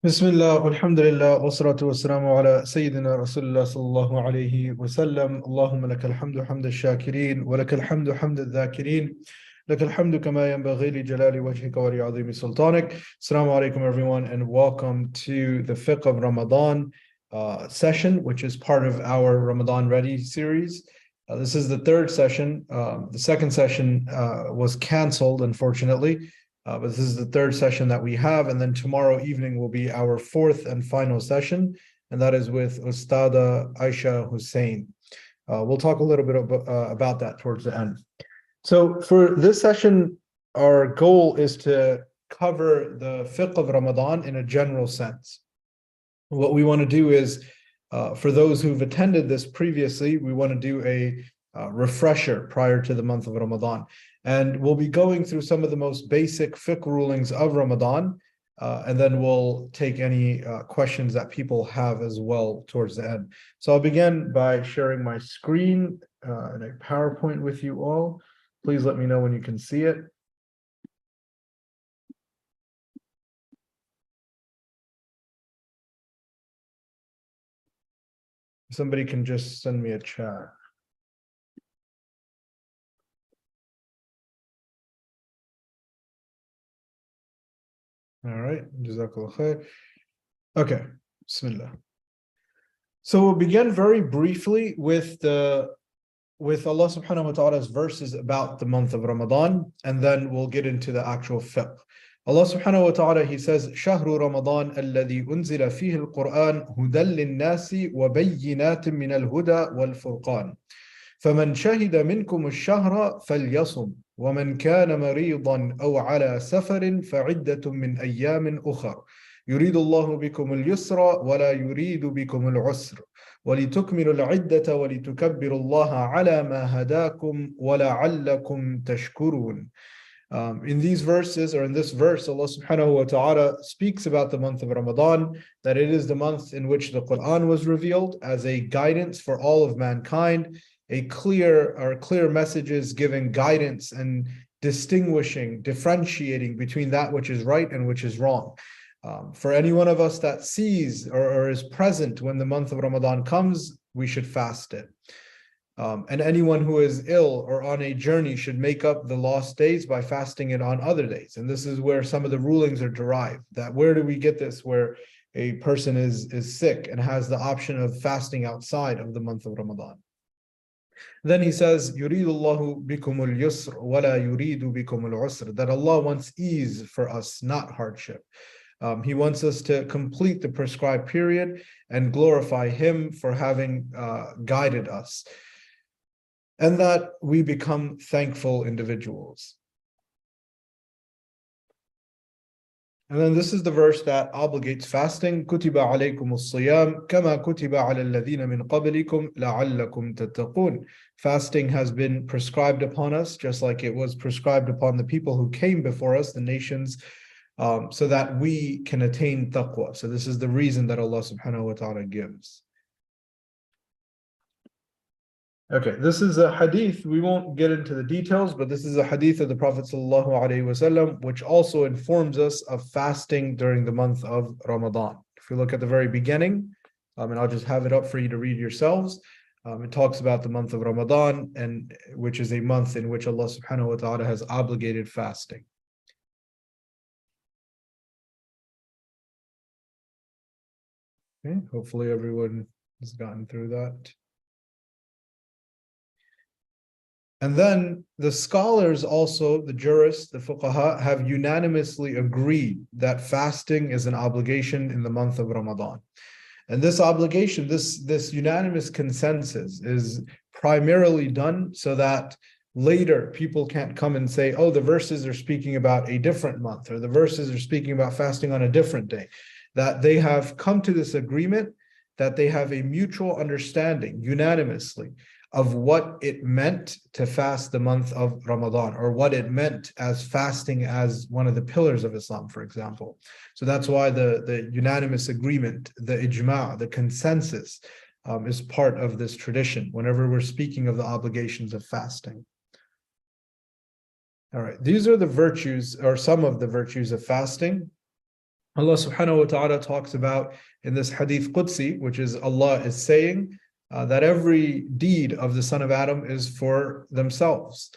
بسم الله والحمد لله والصلاة والسلام على سيدنا رسول الله صلى الله عليه وسلم. اللهم لك الحمد حمد الشاكرين ولك الحمد حمد الذاكرين لك الحمد كما ينبغي لجلال وجهك ولعظيم سلطانك. Assalamu alaikum everyone, and welcome to the Fiqh of Ramadan session, which is part of our Ramadan Ready series. This is the third session. The second session was canceled, unfortunately. But this is the third session that we have, and then tomorrow evening will be our fourth and final session, and that is with Ustada Aisha Hussein. We'll talk a little bit about that towards the end. So for this session, our goal is to cover the fiqh of Ramadan in a general sense. What we want to do is, for those who've attended this previously, we want to do a refresher prior to the month of Ramadan. And we'll be going through some of the most basic fiqh rulings of Ramadan, and then we'll take any questions that people have as well towards the end. So I'll begin by sharing my screen and a PowerPoint with you all. Please let me know when you can see it. Somebody can just send me a chat. All right, Jazakallah khair. Okay, Bismillah. So we'll begin very briefly with Allah subhanahu wa ta'ala's verses about the month of Ramadan, and then we'll get into the actual fiqh. Allah subhanahu wa ta'ala, He says, شهر رمضان الذي أنزل فيه القرآن هدى للناس وبينات من الهدى والفرقان فمن شهد منكم الشهر فليصم ومن كان مريضا أو على سفر فعدة من أيام أخر يريد الله بكم اليسر ولا يريد بكم العسر ولتكملوا العدة ولتكبروا الله على ما هداكم ولعلكم تشكرون. In these verses, or in this verse, Allah subhanahu wa ta'ala speaks about the month of Ramadan, that it is the month in which the Quran was revealed as a guidance for all of mankind, clear messages giving guidance and differentiating between that which is right and which is wrong. For any one of us that sees or is present when the month of Ramadan comes, we should fast it. And anyone who is ill or on a journey should make up the lost days by fasting it on other days. And this is where some of the rulings are derived. That where do we get this? Where a person is sick and has the option of fasting outside of the month of Ramadan. Then he says, يُرِيدُ اللَّهُ بِكُمُ الْيُسْرَ وَلَا يُرِيدُ بِكُمُ الْعُسْرَ, that Allah wants ease for us, not hardship. He wants us to complete the prescribed period and glorify Him for having guided us, and that we become thankful individuals. And then this is the verse that obligates fasting. كُتِبَ عَلَيْكُمُ الصِّيَامُ كَمَا كُتِبَ عَلَى الَّذِينَ مِنْ قَبْلِكُمْ لَعَلَّكُمْ تَتَّقُونَ. Fasting has been prescribed upon us, just like it was prescribed upon the people who came before us, the nations, so that we can attain taqwa. So this is the reason that Allah subhanahu wa ta'ala gives. Okay, this is a hadith. We won't get into the details, but this is a hadith of the Prophet ﷺ, which also informs us of fasting during the month of Ramadan. If we look at the very beginning, and I'll just have it up for you to read yourselves, it talks about the month of Ramadan, and which is a month in which Allah subhanahu wa ta'ala has obligated fasting. Okay, hopefully everyone has gotten through that. And then the scholars also, the jurists, the fuqaha, have unanimously agreed that fasting is an obligation in the month of Ramadan. And this obligation, this unanimous consensus is primarily done so that later people can't come and say, oh, the verses are speaking about a different month, or the verses are speaking about fasting on a different day. That they have come to this agreement, that they have a mutual understanding unanimously of what it meant to fast the month of Ramadan, or what it meant as fasting as one of the pillars of Islam, for example. So that's why the unanimous agreement, the ijma', the consensus, is part of this tradition whenever we're speaking of the obligations of fasting. All right, these are the virtues, or some of the virtues of fasting. Allah subhanahu wa ta'ala talks about in this hadith Qudsi, which is Allah is saying that every deed of the son of Adam is for themselves,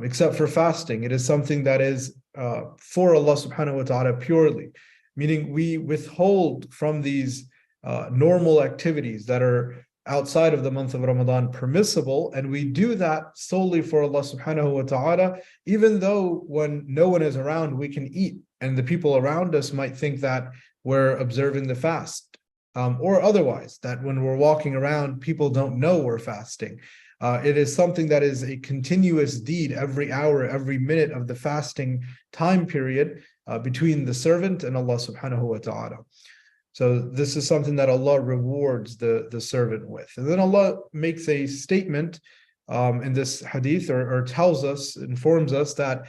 except for fasting. It is something that is for Allah subhanahu wa ta'ala purely, meaning we withhold from these normal activities that are outside of the month of Ramadan permissible, and we do that solely for Allah subhanahu wa ta'ala, even though when no one is around, we can eat, and the people around us might think that we're observing the fast, or otherwise, that when we're walking around, people don't know we're fasting. It is something that is a continuous deed every hour, every minute of the fasting time period between the servant and Allah subhanahu wa ta'ala. So this is something that Allah rewards the servant with. And then Allah makes a statement in this hadith, or tells us, informs us that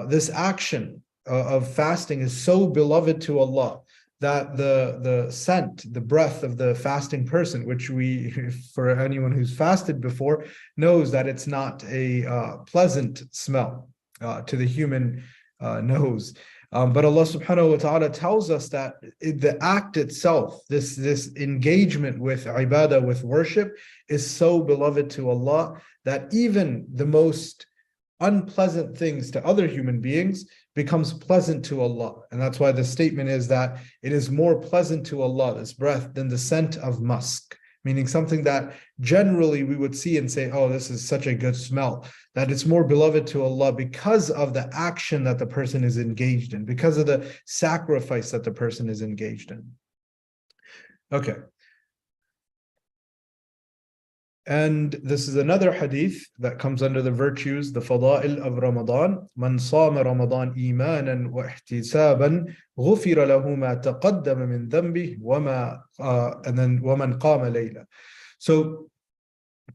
this action of fasting is so beloved to Allah that the scent, the breath of the fasting person, which we, for anyone who's fasted before, knows that it's not a pleasant smell to the human nose. But Allah subhanahu wa ta'ala tells us that the act itself, this engagement with ibadah, with worship, is so beloved to Allah that even the most unpleasant things to other human beings becomes pleasant to Allah. And that's why the statement is that it is more pleasant to Allah, this breath, than the scent of musk, meaning something that generally we would see and say, oh, this is such a good smell, that it's more beloved to Allah because of the action that the person is engaged in, because of the sacrifice that the person is engaged in. Okay. And this is another hadith that comes under the virtues, the fada'il of Ramadan. Man sama Ramadan imanan wa ihtisaban ghufira lahu ma taqaddama min dhanbi and then waman qama layla. So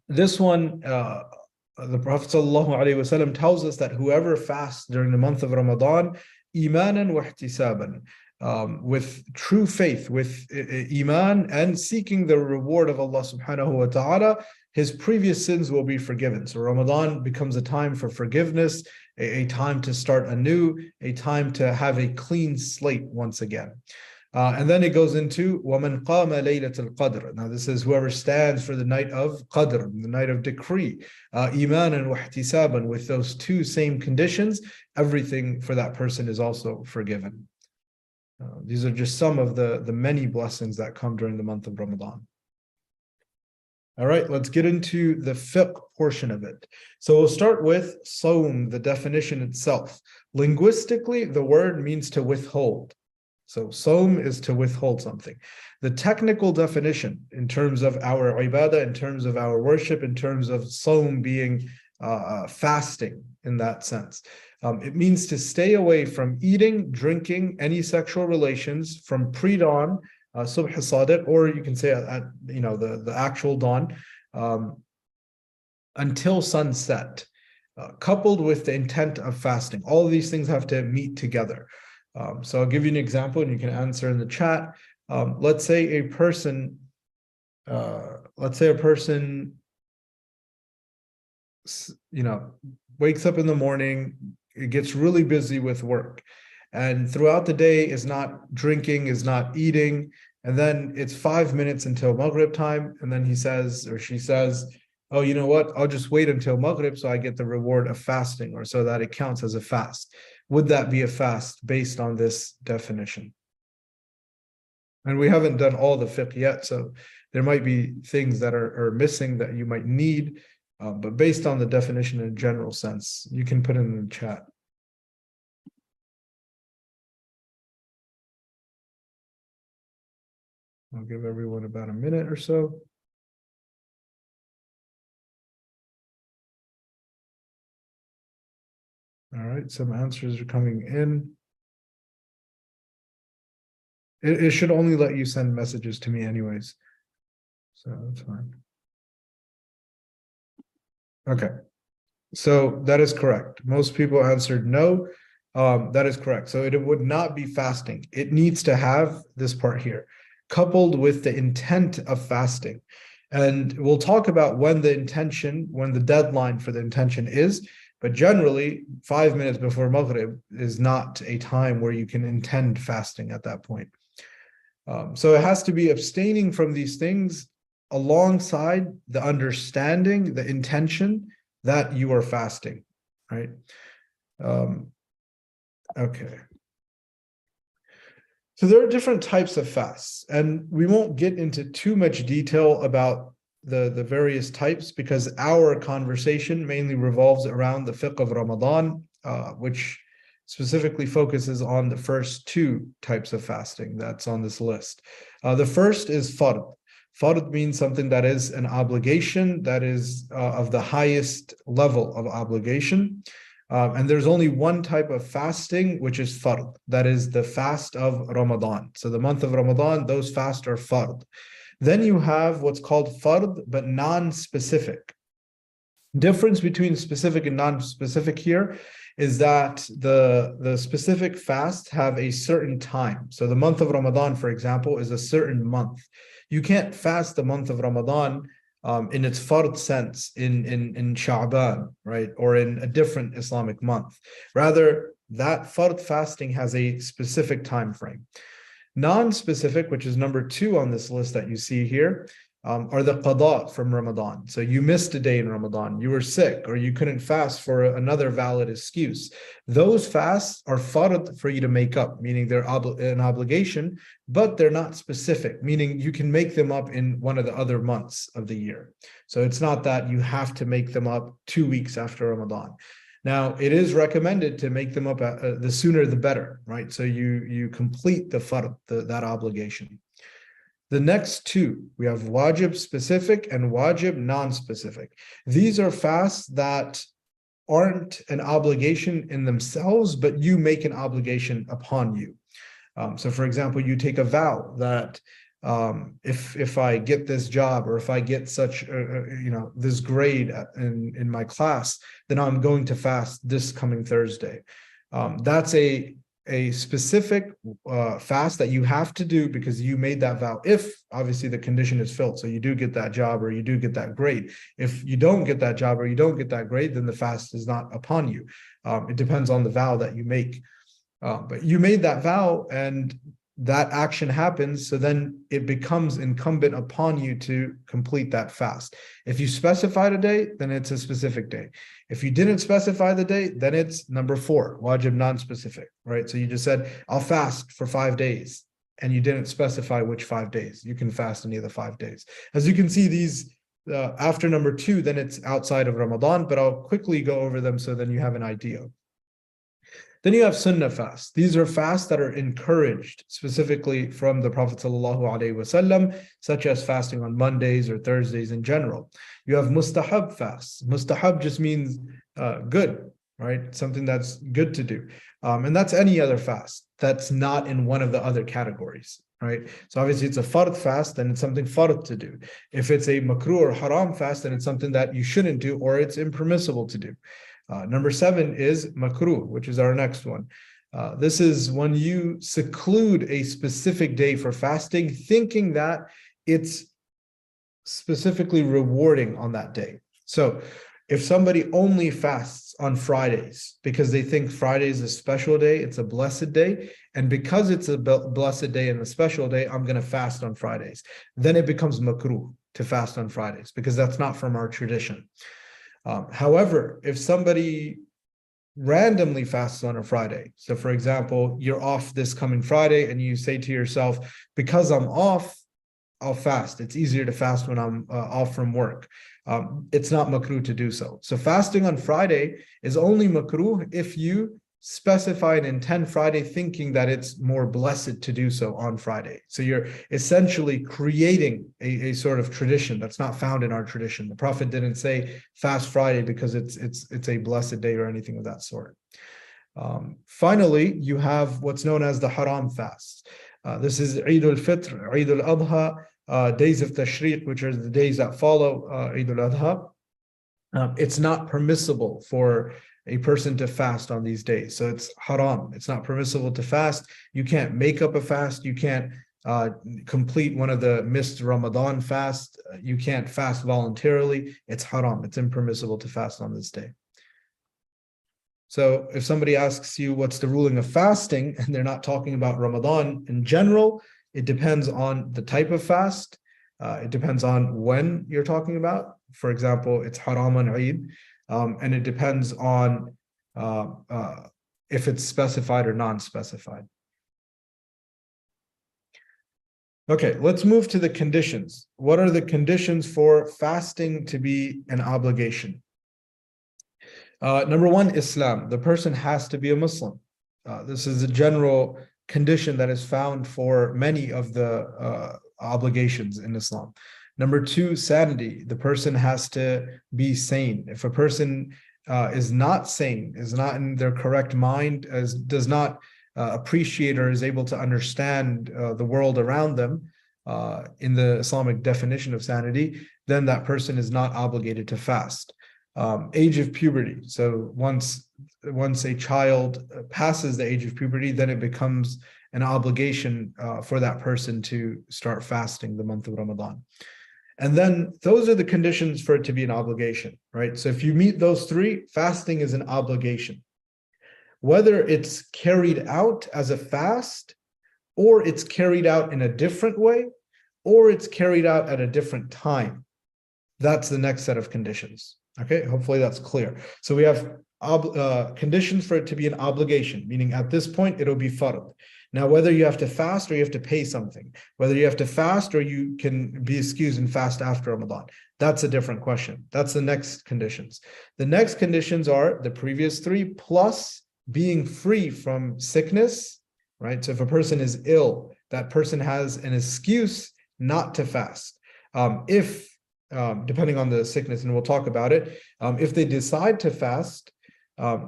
this one, the Prophet ﷺ tells us that whoever fasts during the month of Ramadan, imanan wa ihtisaban, with true faith, with iman, and seeking the reward of Allah subhanahu wa ta'ala, his previous sins will be forgiven. So Ramadan becomes a time for forgiveness, a time to start anew, a time to have a clean slate once again. And then it goes into وَمَنْ قَامَ لَيْلَةَ الْقَدْرِ. Now this is whoever stands for the night of Qadr, the night of decree, imanan wa ihtisaban, with those two same conditions, everything for that person is also forgiven. These are just some of the many blessings that come during the month of Ramadan. All right, let's get into the fiqh portion of it. So we'll start with sawm, the definition itself. Linguistically, the word means to withhold. So sawm is to withhold something. The technical definition in terms of our ibadah, in terms of our worship, in terms of sawm being fasting in that sense. It means to stay away from eating, drinking, any sexual relations from pre-dawn, subh sadiq, or you can say at the actual dawn, until sunset, coupled with the intent of fasting. All of these things have to meet together. So I'll give you an example, and you can answer in the chat. Let's say a person wakes up in the morning, it gets really busy with work, and throughout the day is not drinking, is not eating, and then it's 5 minutes until Maghrib time, and then he says, or she says, oh, you know what, I'll just wait until Maghrib so I get the reward of fasting, or so that it counts as a fast. Would that be a fast based on this definition? And we haven't done all the fiqh yet, so there might be things that are missing that you might need, but based on the definition in a general sense, you can put it in the chat. I'll give everyone about a minute or so. All right, some answers are coming in. It should only let you send messages to me anyways, so that's fine. Okay, so that is correct. Most people answered no. That is correct. So it would not be fasting. It needs to have this part here, coupled with the intent of fasting. And we'll talk about when the deadline for the intention is. But generally, 5 minutes before Maghrib is not a time where you can intend fasting at that point. So it has to be abstaining from these things alongside the understanding, the intention that you are fasting, right? Okay. So there are different types of fasts, and we won't get into too much detail about the various types because our conversation mainly revolves around the fiqh of Ramadan, which specifically focuses on the first two types of fasting that's on this list. The first is fard. Fard means something that is an obligation, that is of the highest level of obligation. And there's only one type of fasting, which is fard. That is the fast of Ramadan. So the month of Ramadan, those fasts are fard. Then you have what's called fard, but non-specific. Difference between specific and non-specific here is that the specific fasts have a certain time. So the month of Ramadan, for example, is a certain month. You can't fast the month of Ramadan in its fard sense in Sha'ban, right? Or in a different Islamic month. Rather, that fard fasting has a specific time frame. Non-specific, which is number 2 on this list that you see here, are the qada from Ramadan. So you missed a day in Ramadan, you were sick, or you couldn't fast for another valid excuse. Those fasts are fard for you to make up, meaning they're an obligation, but they're not specific, meaning you can make them up in one of the other months of the year. So it's not that you have to make them up 2 weeks after Ramadan. Now, it is recommended to make them up the sooner the better, right? So you complete the fard, that obligation. The next two, we have wajib specific and wajib non-specific. These are fasts that aren't an obligation in themselves, but you make an obligation upon you. So for example, you take a vow that if I get this job or if I get such this grade in my class, then I'm going to fast this coming Thursday. That's a specific fast that you have to do because you made that vow, if obviously the condition is filled, so you do get that job or you do get that grade. If you don't get that job or you don't get that grade, then the fast is not upon you. It depends on the vow that you make. But you made that vow and that action happens, so then it becomes incumbent upon you to complete that fast. If you specified a day, then it's a specific day. If you didn't specify the day, then it's number 4, wajib non-specific, right? So you just said, I'll fast for 5 days, and you didn't specify which 5 days. You can fast any of the 5 days. As you can see, these after number 2, then it's outside of Ramadan, but I'll quickly go over them so then you have an idea. Then you have sunnah fasts. These are fasts that are encouraged specifically from the Prophet ﷺ, such as fasting on Mondays or Thursdays in general. You have mustahab fasts. Mustahab just means good, right? Something that's good to do. And that's any other fast that's not in one of the other categories, right? So obviously it's a fard fast, then it's something fard to do. If it's a makruh or haram fast, then it's something that you shouldn't do or it's impermissible to do. Number 7 is makruh, which is our next one. This is when you seclude a specific day for fasting, thinking that it's specifically rewarding on that day. So if somebody only fasts on Fridays because they think Friday is a special day, it's a blessed day, and because it's a blessed day and a special day, I'm going to fast on Fridays, then it becomes makruh to fast on Fridays because that's not from our tradition. However, if somebody randomly fasts on a Friday, so for example, you're off this coming Friday and you say to yourself, because I'm off, I'll fast. It's easier to fast when I'm off from work. It's not makruh to do so. So fasting on Friday is only makruh if you specify and intend Friday thinking that it's more blessed to do so on Friday. So you're essentially creating a sort of tradition that's not found in our tradition. The Prophet didn't say fast Friday because it's a blessed day or anything of that sort. Finally, you have what's known as the haram fasts. This is Eid al-Fitr, Eid al-Adha, days of Tashriq, which are the days that follow Eid al-Adha. It's not permissible for a person to fast on these days. So it's haram. It's not permissible to fast. You can't make up a fast. You can't complete one of the missed Ramadan fasts. You can't fast voluntarily. It's haram. It's impermissible to fast on this day. So if somebody asks you what's the ruling of fasting, and they're not talking about Ramadan in general, it depends on the type of fast. It depends on when you're talking about. For example, it's haram on Eid, and it depends on if it's specified or non-specified. Okay, let's move to the conditions. What are the conditions for fasting to be an obligation? Number one, Islam. The person has to be a Muslim. This is a general condition that is found for many of the obligations in Islam. Number two, sanity. The person has to be sane. If a person is not sane, is not in their correct mind, does not appreciate or is able to understand the world around them in the Islamic definition of sanity, then that person is not obligated to fast. Age of puberty. So once a child passes the age of puberty, then it becomes an obligation for that person to start fasting the month of Ramadan. And then those are the conditions for it to be an obligation, right? So if you meet those three, fasting is an obligation. Whether it's carried out as a fast, or it's carried out in a different way, or it's carried out at a different time, that's the next set of conditions. Okay, hopefully that's clear. So we have conditions for it to be an obligation, meaning at this point, it'll be fard. Now, whether you have to fast or you have to pay something, whether you have to fast or you can be excused and fast after Ramadan, that's a different question. That's the next conditions. The next conditions are the previous three plus being free from sickness, right? So if a person is ill, that person has an excuse not to fast. Depending on the sickness, and we'll talk about it, if they decide to fast,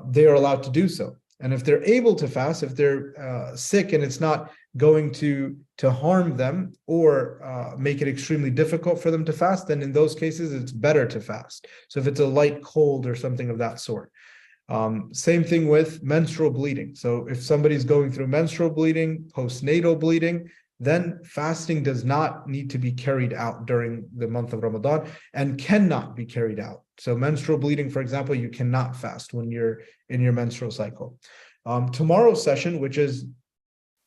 they are allowed to do so. And if they're able to fast, if they're sick and it's not going to harm them or make it extremely difficult for them to fast, then in those cases, it's better to fast. So if it's a light cold or something of that sort. Same thing with menstrual bleeding. So if somebody's going through menstrual bleeding, postnatal bleeding, then fasting does not need to be carried out during the month of Ramadan and cannot be carried out. So menstrual bleeding, for example, you cannot fast when you're in your menstrual cycle. Tomorrow's session, which is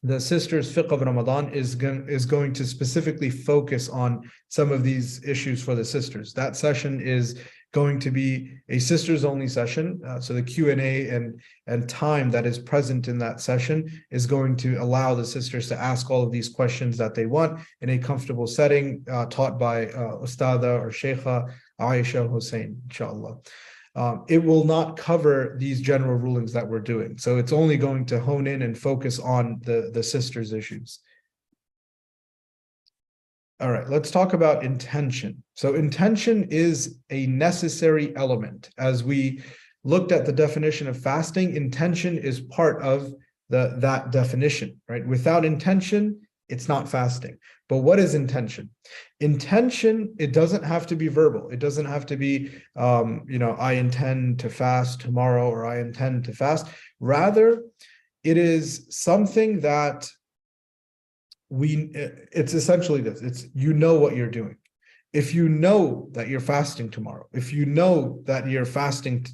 the Sisters' Fiqh of Ramadan, is going to specifically focus on some of these issues for the sisters. That session is going to be a sisters only session. So the Q&A and time that is present in that session is going to allow the sisters to ask all of these questions that they want in a comfortable setting, taught by Ustada or Sheikha Aisha Hussein, inshallah. It will not cover these general rulings that we're doing. So it's only going to hone in and focus on the sisters' issues. All right, let's talk about intention. So intention is a necessary element. As we looked at the definition of fasting, intention is part of that definition, right? Without intention, it's not fasting. But what is intention? Intention, it doesn't have to be verbal. It doesn't have to be, I intend to fast tomorrow or I intend to fast. Rather, it is something that it's essentially this. It's, what you're doing. If you know that you're fasting tomorrow, if you know that you're fasting,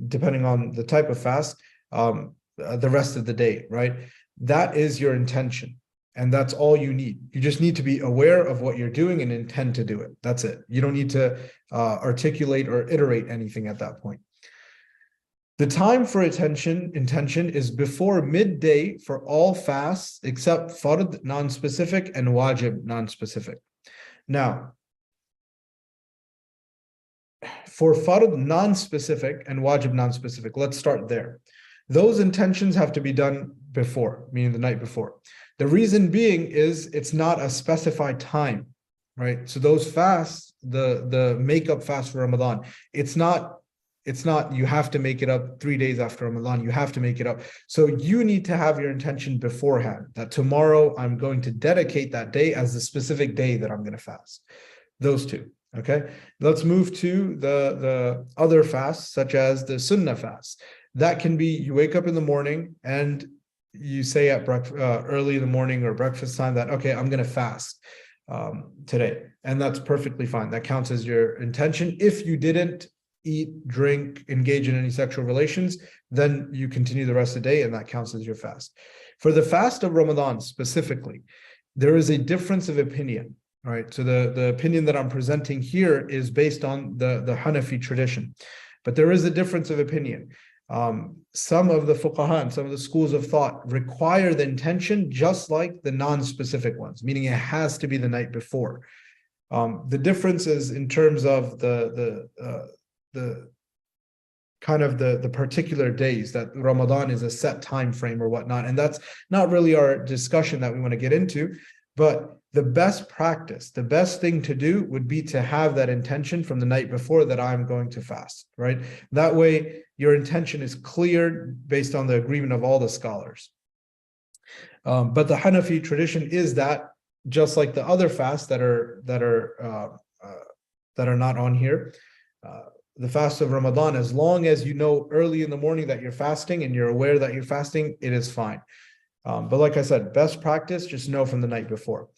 depending on the type of fast, the rest of the day, right? That is your intention. And that's all you need. You just need to be aware of what you're doing and intend to do it. That's it. You don't need to articulate or iterate anything at that point. The time for intention is before midday for all fasts except fard non-specific and wajib non-specific. Now, for fard non-specific and wajib non-specific, let's start there. Those intentions have to be done before, meaning the night before. The reason being is it's not a specified time, right? So those fasts, the makeup fast for Ramadan, it's not you have to make it up 3 days after Ramadan, you have to make it up. So you need to have your intention beforehand that tomorrow I'm going to dedicate that day as the specific day that I'm going to fast. Those two, okay? Let's move to the other fasts, such as the sunnah fast. That can be, you wake up in the morning and you say at early in the morning or breakfast time that, okay, I'm going to fast today. And that's perfectly fine. That counts as your intention. If you didn't eat, drink, engage in any sexual relations, then you continue the rest of the day and that counts as your fast. For the fast of Ramadan specifically, there is a difference of opinion, right? So the opinion that I'm presenting here is based on the Hanafi tradition, but there is a difference of opinion. Some of the fuqaha and some of the schools of thought require the intention just like the non-specific ones, meaning it has to be the night before. The difference is in terms of the kind of the particular days that Ramadan is a set time frame or whatnot, and that's not really our discussion that we want to get into. But the best practice, the best thing to do would be to have that intention from the night before that I'm going to fast, right? That way, your intention is clear based on the agreement of all the scholars. But the Hanafi tradition is that, just like the other fasts that are not on here, the fast of Ramadan, as long as you know early in the morning that you're fasting and you're aware that you're fasting, it is fine. But like I said, best practice, just know from the night before.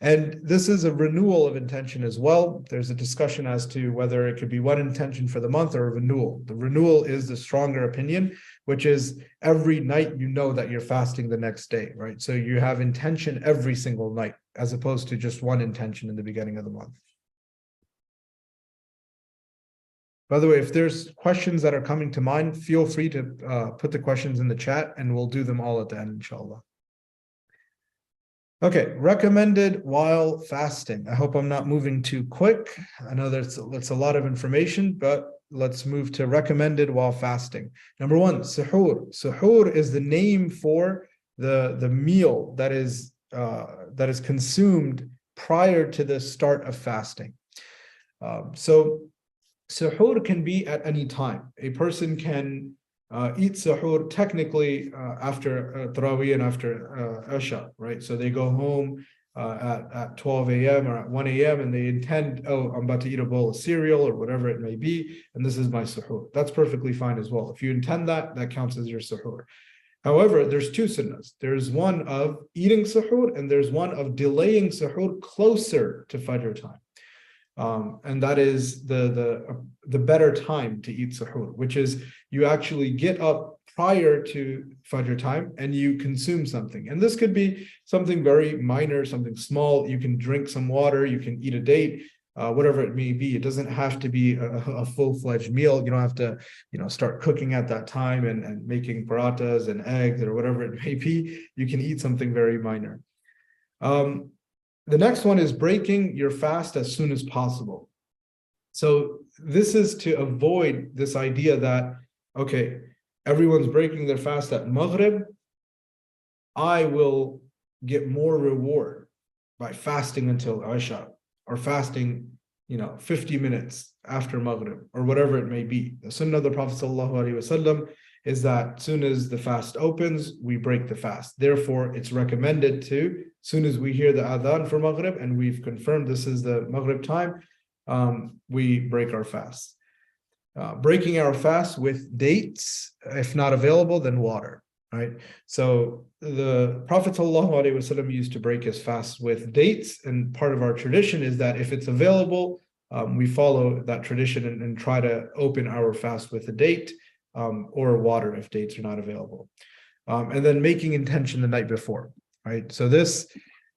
And this is a renewal of intention as well. There's a discussion as to whether it could be one intention for the month or a renewal. The renewal is the stronger opinion, which is every night you know that you're fasting the next day, right? So you have intention every single night, as opposed to just one intention in the beginning of the month. By the way, if there's questions that are coming to mind, feel free to put the questions in the chat and we'll do them all at the end, inshallah. Okay, recommended while fasting. I hope I'm not moving too quick. I know that's a lot of information, but let's move to recommended while fasting. Number one, suhoor. Suhoor is the name for the meal that is consumed prior to the start of fasting. So suhoor can be at any time. A person can eat suhoor technically after Tarawih and after Isha, right? So they go home at 12 a.m. or at 1 a.m. and they intend, oh, I'm about to eat a bowl of cereal or whatever it may be, and this is my suhoor. That's perfectly fine as well. If you intend that, that counts as your suhoor. However, there's two sunnahs. There's one of eating suhoor and there's one of delaying suhoor closer to Fajr time. And that is the better time to eat suhoor, which is you actually get up prior to Fajr time and you consume something. And this could be something very minor, something small. You can drink some water, you can eat a date, whatever it may be. It doesn't have to be a full-fledged meal. You don't have to, start cooking at that time and making parathas and eggs or whatever it may be. You can eat something very minor. The next one is breaking your fast as soon as possible. So this is to avoid this idea that, okay, everyone's breaking their fast at Maghrib. I will get more reward by fasting until Isha or fasting, 50 minutes after Maghrib or whatever it may be. The sunnah of the Prophet ﷺ is that as soon as the fast opens, we break the fast. Therefore, it's recommended to, as soon as we hear the adhan for Maghrib and we've confirmed this is the Maghrib time, we break our fast. Breaking our fast with dates, if not available, then water, right? So the Prophet ﷺ used to break his fast with dates, and part of our tradition is that if it's available, we follow that tradition and try to open our fast with a date or water if dates are not available. And then making intention the night before, right? So this,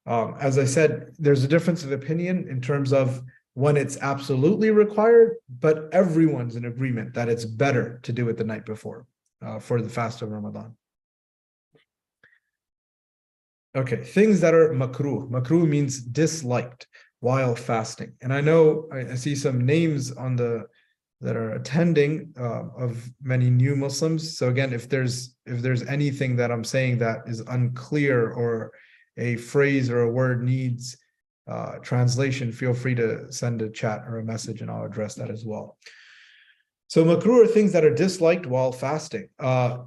as I said, there's a difference of opinion in terms of when it's absolutely required, but everyone's in agreement that it's better to do it the night before for the fast of Ramadan. Okay, things that are makruh. Makruh means disliked while fasting. And I know I see some names that are attending of many new Muslims. So again, if there's anything that I'm saying that is unclear or a phrase or a word needs translation, feel free to send a chat or a message and I'll address that as well. So makruh are things that are disliked while fasting.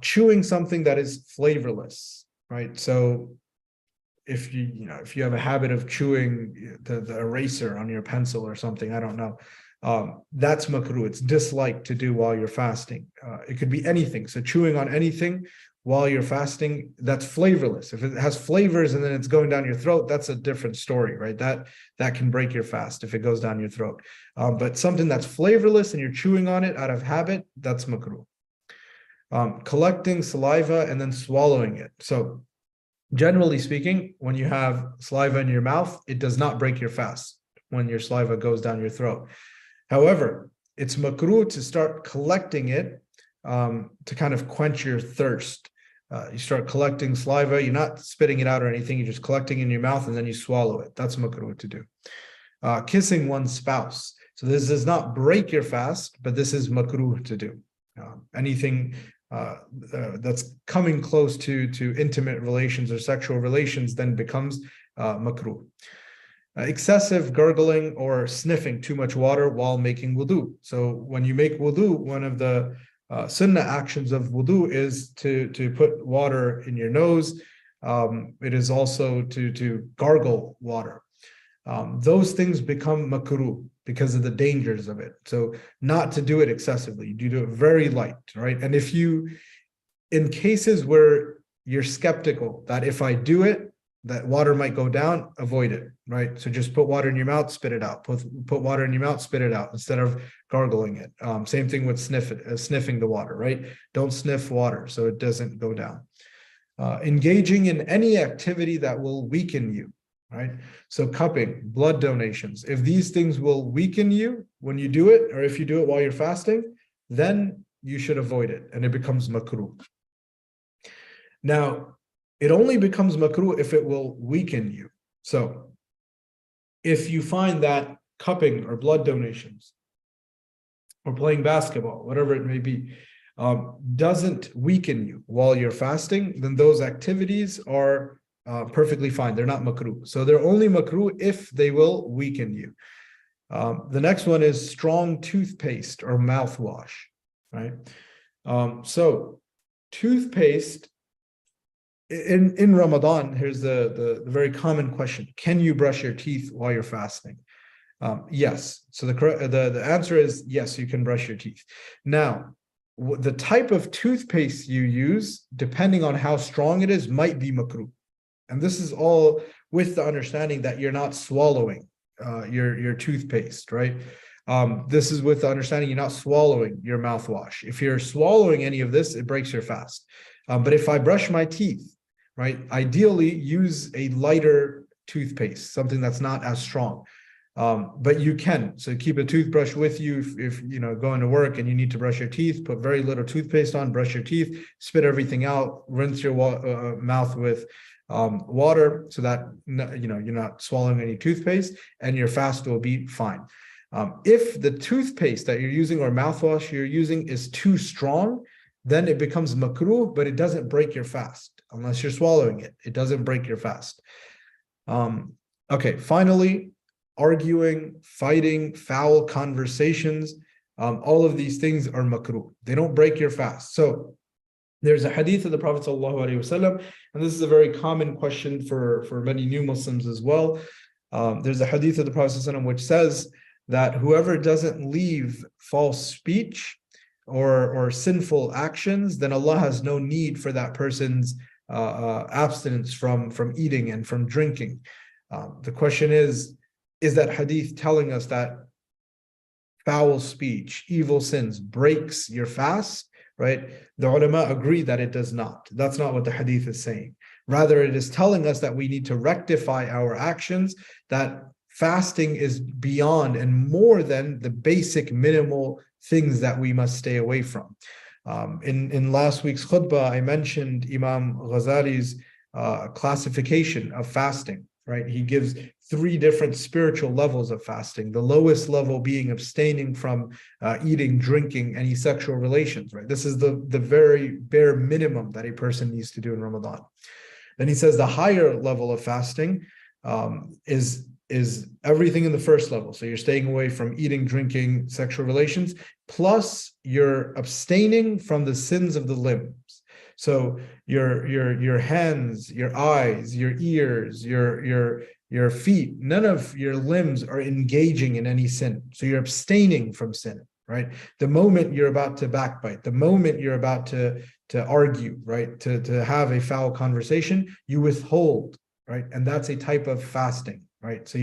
Chewing something that is flavorless, right? So if you have a habit of chewing the eraser on your pencil or something, I don't know, that's makruh. It's disliked to do while you're fasting. It could be anything. So chewing on anything while you're fasting that's flavorless. If it has flavors and then it's going down your throat, that's a different story, right? That can break your fast if it goes down your throat. But something that's flavorless and you're chewing on it out of habit, that's makruh. Collecting saliva and then swallowing it. So generally speaking, when you have saliva in your mouth, it does not break your fast when your saliva goes down your throat. However, it's makruh to start collecting it to kind of quench your thirst. You start collecting saliva, you're not spitting it out or anything, you're just collecting in your mouth and then you swallow it. That's makruh to do. Kissing one's spouse. So this does not break your fast, but this is makruh to do. Anything that's coming close to intimate relations or sexual relations then becomes makruh. Excessive gurgling or sniffing too much water while making wudu. So when you make wudu, one of the sunnah actions of wudu is to put water in your nose. It is also to gargle water. Those things become makruh because of the dangers of it. So not to do it excessively, you do it very light, right? And if you, in cases where you're skeptical that if I do it, that water might go down, avoid it, right? So just put water in your mouth, spit it out. Put water in your mouth, spit it out instead of gargling it. Same thing with sniffing the water, right? Don't sniff water so it doesn't go down. Engaging in any activity that will weaken you, right? So cupping, blood donations. If these things will weaken you when you do it, or if you do it while you're fasting, then you should avoid it and it becomes makruh. Now, it only becomes makruh if it will weaken you. So if you find that cupping or blood donations or playing basketball, whatever it may be, doesn't weaken you while you're fasting, then those activities are perfectly fine. They're not makruh. So they're only makruh if they will weaken you. The next one is strong toothpaste or mouthwash, right? So toothpaste, in Ramadan, here's the very common question: can you brush your teeth while you're fasting? Yes. So the answer is yes, you can brush your teeth. Now, the type of toothpaste you use, depending on how strong it is, might be makruh. And this is all with the understanding that you're not swallowing your toothpaste, right? This is with the understanding you're not swallowing your mouthwash. If you're swallowing any of this, it breaks your fast. But if I brush my teeth, right, ideally use a lighter toothpaste, something that's not as strong. But you can. So keep a toothbrush with you if you know going to work and you need to brush your teeth. Put very little toothpaste on, brush your teeth, spit everything out, rinse your mouth with water so that you're not swallowing any toothpaste, and your fast will be fine. If the toothpaste that you're using or mouthwash you're using is too strong, then it becomes makruh, but it doesn't break your fast unless you're swallowing it. It doesn't break your fast. Okay, finally, arguing, fighting, foul conversations, all of these things are makruh. They don't break your fast. So there's a hadith of the Prophet ﷺ, and this is a very common question for many new Muslims as well. There's a hadith of the Prophet ﷺ which says that whoever doesn't leave false speech or sinful actions, then Allah has no need for that person's abstinence from eating and from drinking. The question is that hadith telling us that foul speech, evil sins breaks your fast, right? The ulama agree that it does not. That's not what the hadith is saying. Rather, it is telling us that we need to rectify our actions, that fasting is beyond and more than the basic minimal things that we must stay away from. In last week's khutbah, I mentioned Imam Ghazali's classification of fasting, right? He gives 3 different spiritual levels of fasting. The lowest level being abstaining from eating, drinking, any sexual relations, right? This is the very bare minimum that a person needs to do in Ramadan. Then he says the higher level of fasting is everything in the first level. So you're staying away from eating, drinking, sexual relations, plus you're abstaining from the sins of the limbs. So your hands, your eyes, your ears, your feet, none of your limbs are engaging in any sin. So you're abstaining from sin. right? The moment you're about to backbite, the moment you're about to argue, right? To have a foul conversation, you withhold, right? And that's a type of fasting, right? So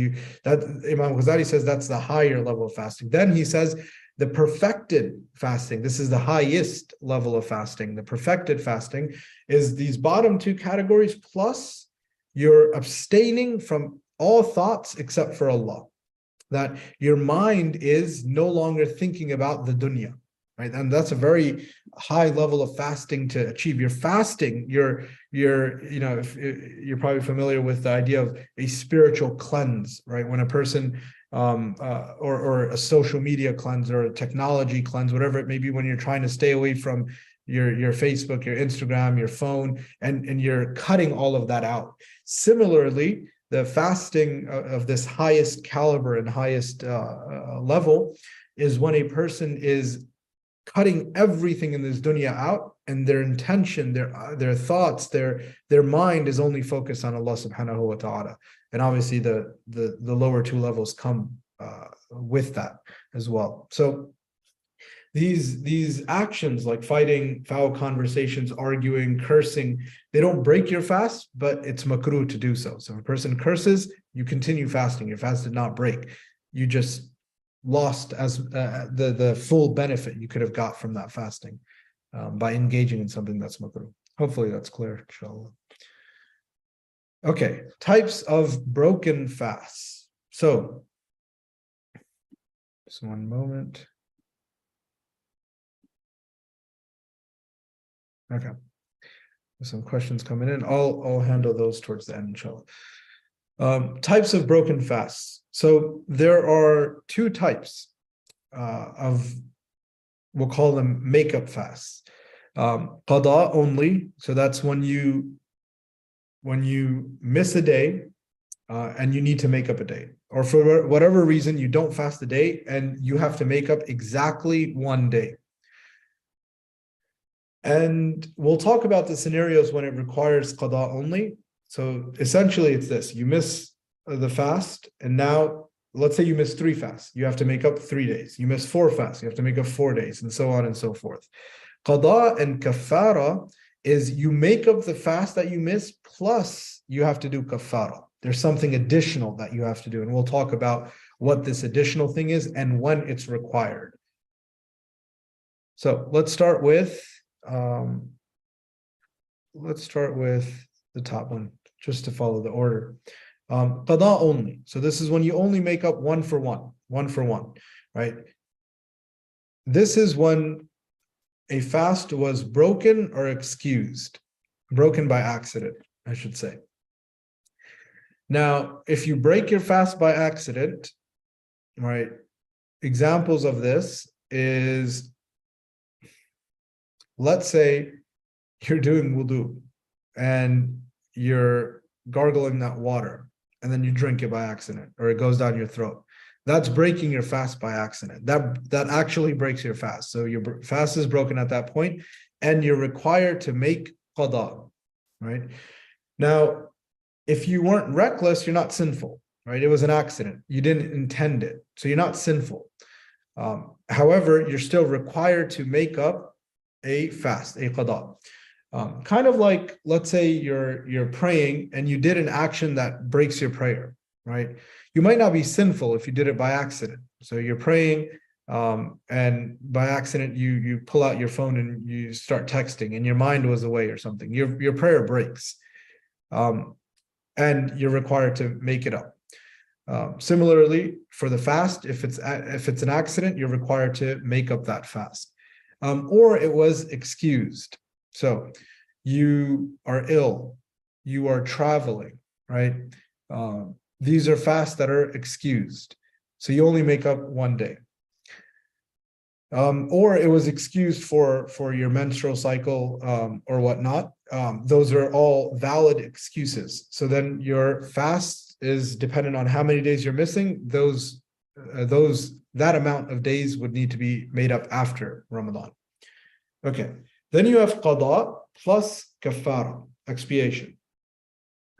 that Imam Ghazali says that's the higher level of fasting. Then he says the perfected fasting, this is the highest level of fasting. The perfected fasting is these bottom two categories, plus you're abstaining from all thoughts except for Allah. That your mind is no longer thinking about the dunya, right? And that's a very high level of fasting to achieve. You're fasting, you're if you're probably familiar with the idea of a spiritual cleanse, right? When a person or a social media cleanse or a technology cleanse, whatever it may be, when you're trying to stay away from your Facebook, your Instagram, your phone, and you're cutting all of that out. Similarly, the fasting of this highest caliber and highest level is when a person is cutting everything in this dunya out, and their intention, their thoughts, their mind is only focused on Allah subhanahu wa ta'ala. And obviously the lower two levels come with that as well. So these actions like fighting, foul conversations, arguing, cursing, they don't break your fast, but it's makruh to do so. So if a person curses, you continue fasting. Your fast did not break. You just lost as the full benefit you could have got from that fasting by engaging in something that's makruh. Hopefully that's clear, inshallah. Okay, types of broken fasts. So, just one moment. Okay, there's some questions coming in. I'll handle those towards the end, inshallah. Types of broken fasts. So there are two types of, we'll call them makeup fasts. Qada only, so that's when you miss a day and you need to make up a day, or for whatever reason you don't fast a day and you have to make up exactly one day. And we'll talk about the scenarios when it requires qada only. So essentially it's this: you miss the fast, and now let's say you miss 3 fasts, you have to make up 3 days. You miss 4 fasts, you have to make up 4 days, and so on and so forth. Qada and kafara is you make up the fast that you miss, plus you have to do kafara. There's something additional that you have to do, and we'll talk about what this additional thing is and when it's required. So let's start with the top one, just to follow the order. Qada only. So this is when you only make up one for one, right? This is when a fast was broken or excused, broken by accident, I should say. Now, if you break your fast by accident, right, examples of this is, let's say you're doing wudu and you're gargling that water, and then you drink it by accident, or it goes down your throat. That's breaking your fast by accident. That actually breaks your fast. So your fast is broken at that point, and you're required to make qada, right? Now, if you weren't reckless, you're not sinful, right? It was an accident. You didn't intend it, so you're not sinful. However, you're still required to make up a fast, a qada. Kind of like, let's say you're praying and you did an action that breaks your prayer, right? You might not be sinful if you did it by accident. So you're praying, and by accident you pull out your phone and you start texting, and your mind was away or something. Your prayer breaks, and you're required to make it up. Similarly, for the fast, if it's an accident, you're required to make up that fast. Or it was excused. So you are ill, you are traveling, right? These are fasts that are excused. So you only make up one day. Or it was excused for your menstrual cycle or whatnot. Those are all valid excuses. So then your fast is dependent on how many days you're missing. That amount of days would need to be made up after Ramadan. Okay, then you have qada plus kafara, expiation.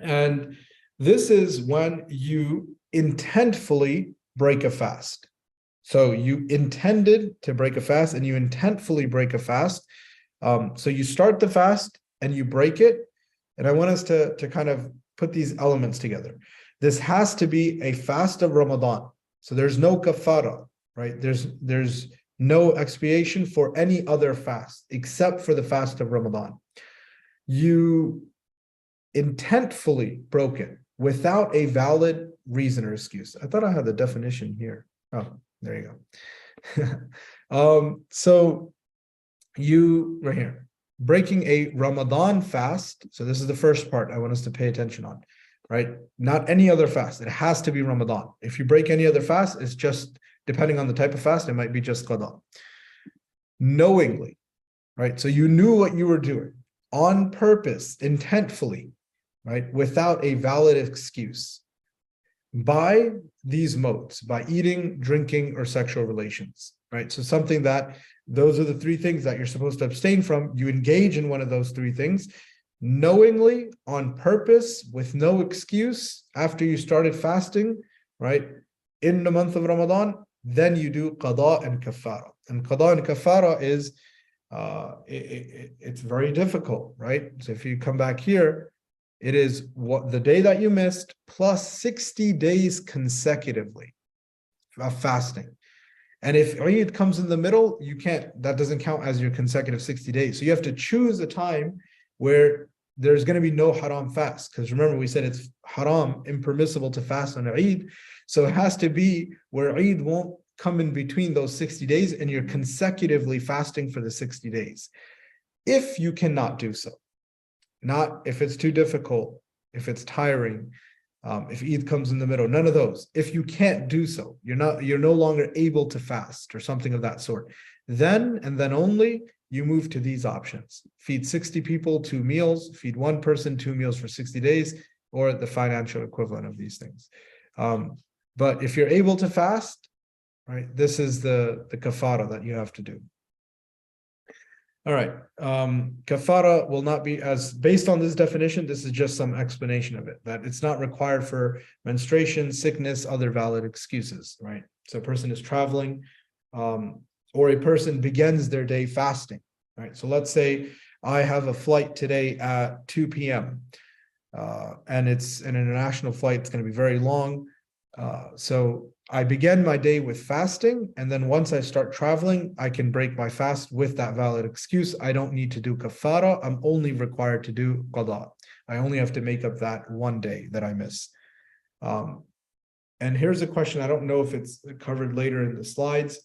And this is when you intentfully break a fast. So you intended to break a fast and you intentfully break a fast. So you start the fast and you break it. And I want us to kind of put these elements together. This has to be a fast of Ramadan. So there's no kafara, right? There's no expiation for any other fast except for the fast of Ramadan. You intentfully broke it without a valid reason or excuse. I thought I had the definition here. Oh, there you go. So you, right here, breaking a Ramadan fast. So this is the first part I want us to pay attention on, right? Not any other fast. It has to be Ramadan. If you break any other fast, it's just, depending on the type of fast, it might be just qada. Knowingly, right? So you knew what you were doing on purpose, intentfully, right? Without a valid excuse. By these modes, by eating, drinking, or sexual relations, right? So something that, those are the three things that you're supposed to abstain from. You engage in one of those three things, knowingly, on purpose, with no excuse, after you started fasting, right? In the month of Ramadan, then you do qada and kafara. And qada and kafara is, it's very difficult, right? So if you come back here, it is what the day that you missed plus 60 days consecutively of fasting. And if Eid comes in the middle, you can't, that doesn't count as your consecutive 60 days. So you have to choose a time where there's going to be no haram fast. Because remember, we said it's haram, impermissible to fast on Eid. So it has to be where Eid won't come in between those 60 days and you're consecutively fasting for the 60 days. If you cannot do so, not if it's too difficult, if it's tiring, if Eid comes in the middle, none of those. If you can't do so, you're no longer able to fast or something of that sort, then and then only you move to these options. Feed 60 people 2 meals, feed one person 2 meals for 60 days, or the financial equivalent of these things. But if you're able to fast, right, this is the kafara that you have to do. All right. Kafara will not be, as based on this definition, this is just some explanation of it, that it's not required for menstruation, sickness, other valid excuses, right? So a person is traveling, or a person begins their day fasting, right? So let's say I have a flight today at 2 p.m. And it's an international flight. It's going to be very long. So I begin my day with fasting, and then once I start traveling, I can break my fast with that valid excuse. I don't need to do kafara. I'm only required to do qada. I only have to make up that one day that I miss. And here's a question. I don't know if it's covered later in the slides.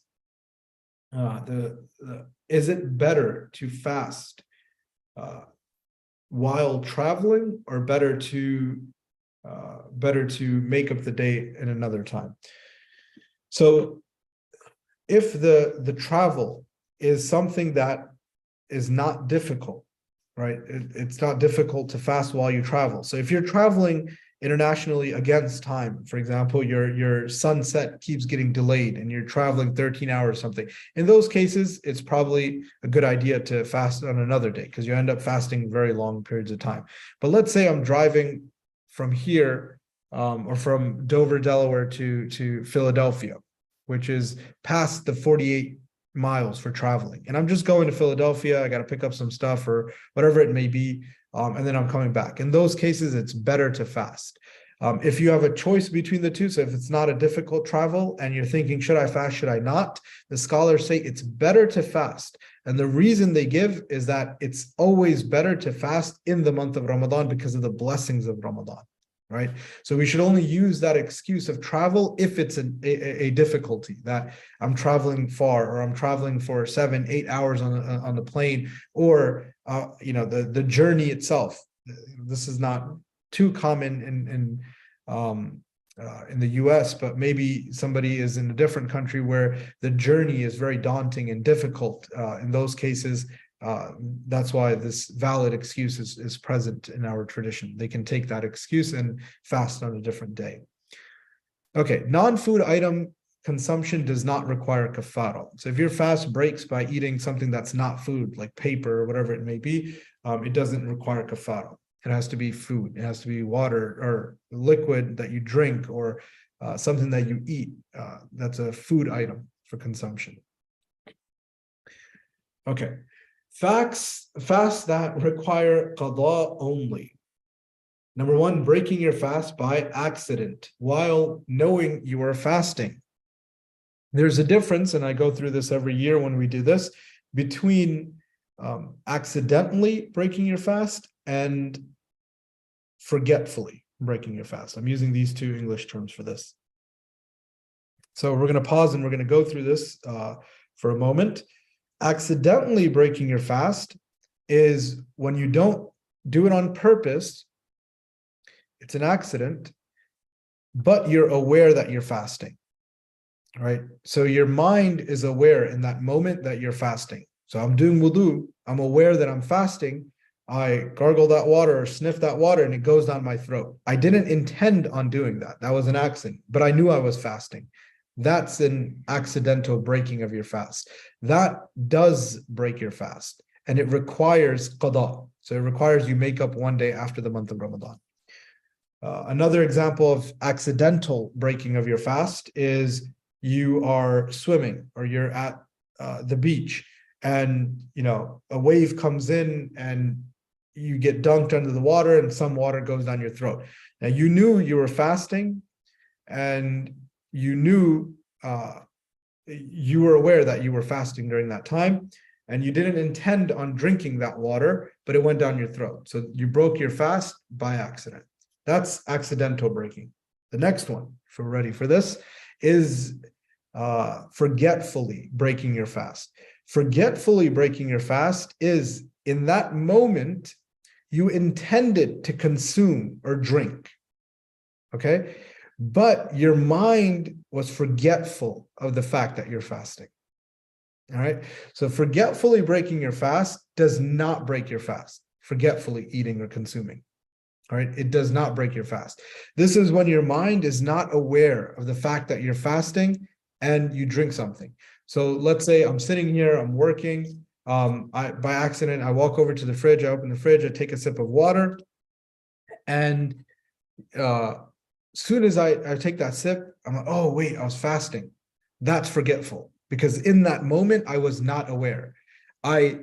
Is it better to fast while traveling, or better to make up the day in another time? So if the travel is something that is not difficult, right? It's not difficult to fast while you travel. So if you're traveling internationally against time, for example, your sunset keeps getting delayed and you're traveling 13 hours or something, in those cases, it's probably a good idea to fast on another day because you end up fasting very long periods of time. But let's say I'm driving from here, or from Dover, Delaware to Philadelphia, which is past the 48 miles for traveling. And I'm just going to Philadelphia. I got to pick up some stuff or whatever it may be. And then I'm coming back. In those cases, it's better to fast. If you have a choice between the two, so if it's not a difficult travel and you're thinking, should I fast, should I not? The scholars say it's better to fast. And the reason they give is that it's always better to fast in the month of Ramadan because of the blessings of Ramadan, right? So we should only use that excuse of travel if it's a difficulty, that I'm traveling far, or I'm traveling for 7-8 hours on the plane, or the journey itself. This is not too common in the US, but maybe somebody is in a different country where the journey is very daunting and difficult. In those cases, that's why this valid excuse is present in our tradition. They can take that excuse and fast on a different day. Okay, non-food item consumption does not require kafara. So if your fast breaks by eating something that's not food, like paper or whatever it may be, it doesn't require kafara. It has to be food. It has to be water or liquid that you drink, or something that you eat, that's a food item for consumption. Okay, fasts that require qada only. Number one, breaking your fast by accident while knowing you are fasting. There's a difference, and I go through this every year when we do this, between accidentally breaking your fast and forgetfully breaking your fast. I'm using these two English terms for this. So we're going to pause and we're going to go through this for a moment. Accidentally breaking your fast is when you don't do it on purpose. It's an accident, but you're aware that you're fasting, right? So your mind is aware in that moment that you're fasting. So I'm doing wudu, I'm aware that I'm fasting, I gargle that water or sniff that water and it goes down my throat. I didn't intend on doing that. That was an accident, but I knew I was fasting. That's an accidental breaking of your fast. That does break your fast, and it requires qada. So it requires you make up one day after the month of Ramadan. Another example of accidental breaking of your fast is you are swimming or you're at the beach and a wave comes in and you get dunked under the water and some water goes down your throat. Now you knew you were fasting and you knew you were aware that you were fasting during that time and you didn't intend on drinking that water, but it went down your throat. So you broke your fast by accident. That's accidental breaking. The next one, if we're ready for this, is forgetfully breaking your fast. Forgetfully breaking your fast is in that moment, you intended to consume or drink, okay? But your mind was forgetful of the fact that you're fasting, all right? So forgetfully breaking your fast does not break your fast, forgetfully eating or consuming. All right, it does not break your fast. This is when your mind is not aware of the fact that you're fasting and you drink something. So let's say I'm sitting here, I'm working, by accident, I walk over to the fridge, I open the fridge, I take a sip of water, and soon as I take that sip, I'm like, oh wait, I was fasting. That's forgetful, because in that moment, I was not aware. I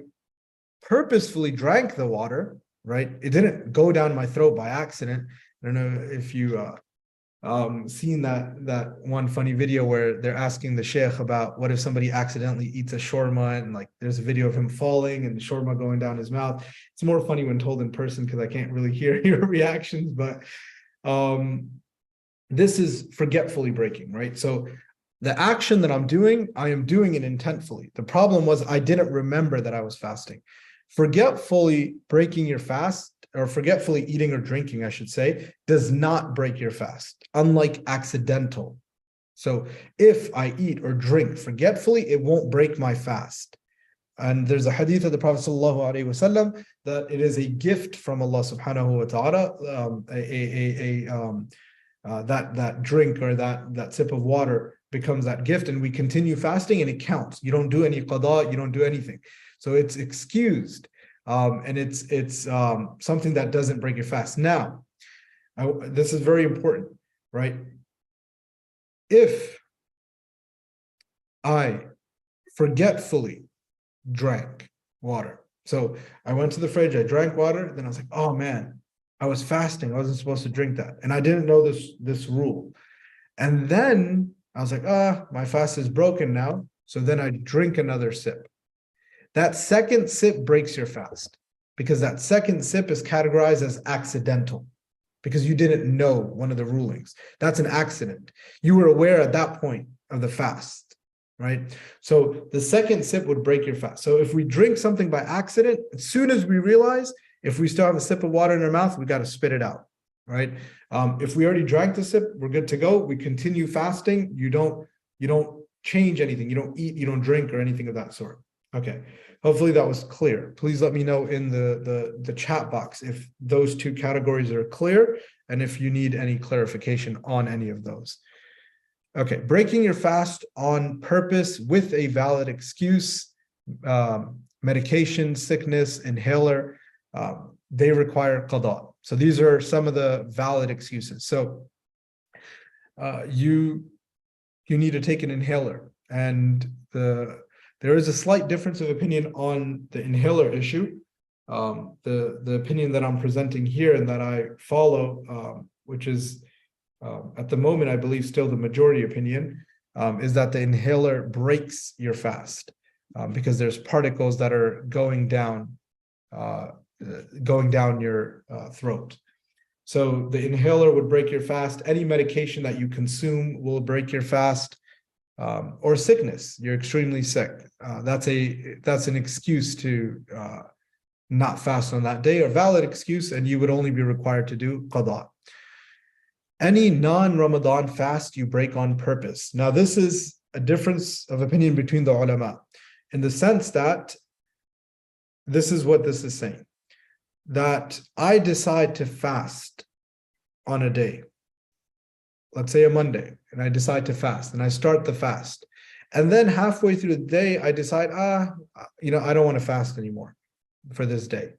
purposefully drank the water, right? It didn't go down my throat by accident. I don't know if you seen that one funny video where they're asking the sheikh about what if somebody accidentally eats a shawarma, and like there's a video of him falling and the shawarma going down his mouth. It's more funny when told in person because I can't really hear your reactions, but this is forgetfully breaking, right? So the action that I'm doing, I am doing it intentfully. The problem was I didn't remember that I was fasting. Forgetfully breaking your fast, or forgetfully eating or drinking, I should say, does not break your fast, unlike accidental. So if I eat or drink forgetfully, it won't break my fast. And there's a hadith of the Prophet ﷺ that it is a gift from Allah subhanahu wa ta'ala, that drink or that sip of water becomes that gift, and we continue fasting and it counts. You don't do any qada, you don't do anything. So it's excused, and it's something that doesn't break your fast. Now, this is very important, right? If I forgetfully drank water, so I went to the fridge, I drank water, then I was like, oh man, I was fasting, I wasn't supposed to drink that, and I didn't know this rule. And then I was like, my fast is broken now. So then I drink another sip. That second sip breaks your fast, because that second sip is categorized as accidental, because you didn't know one of the rulings. That's an accident. You were aware at that point of the fast, right? So the second sip would break your fast. So if we drink something by accident, as soon as we realize, if we still have a sip of water in our mouth, we got to spit it out, right? If we already drank the sip, we're good to go. We continue fasting. You don't change anything. You don't eat, you don't drink, or anything of that sort. Okay, hopefully that was clear. Please let me know in the chat box if those two categories are clear and if you need any clarification on any of those. Okay, breaking your fast on purpose with a valid excuse, medication, sickness, inhaler, they require qada. So these are some of the valid excuses. So you need to take an inhaler. And there is a slight difference of opinion on the inhaler issue. The opinion that I'm presenting here and that I follow, which is at the moment, I believe still the majority opinion, is that the inhaler breaks your fast because there's particles that are going down your throat. So the inhaler would break your fast. Any medication that you consume will break your fast, or sickness. You're extremely sick. That's an excuse to not fast on that day, or valid excuse, and you would only be required to do qada. Any non-Ramadan fast you break on purpose. Now, this is a difference of opinion between the ulama, in the sense that this is what this is saying, that I decide to fast on a day, let's say a Monday, and I decide to fast, and I start the fast. And then halfway through the day, I decide, I don't want to fast anymore for this day.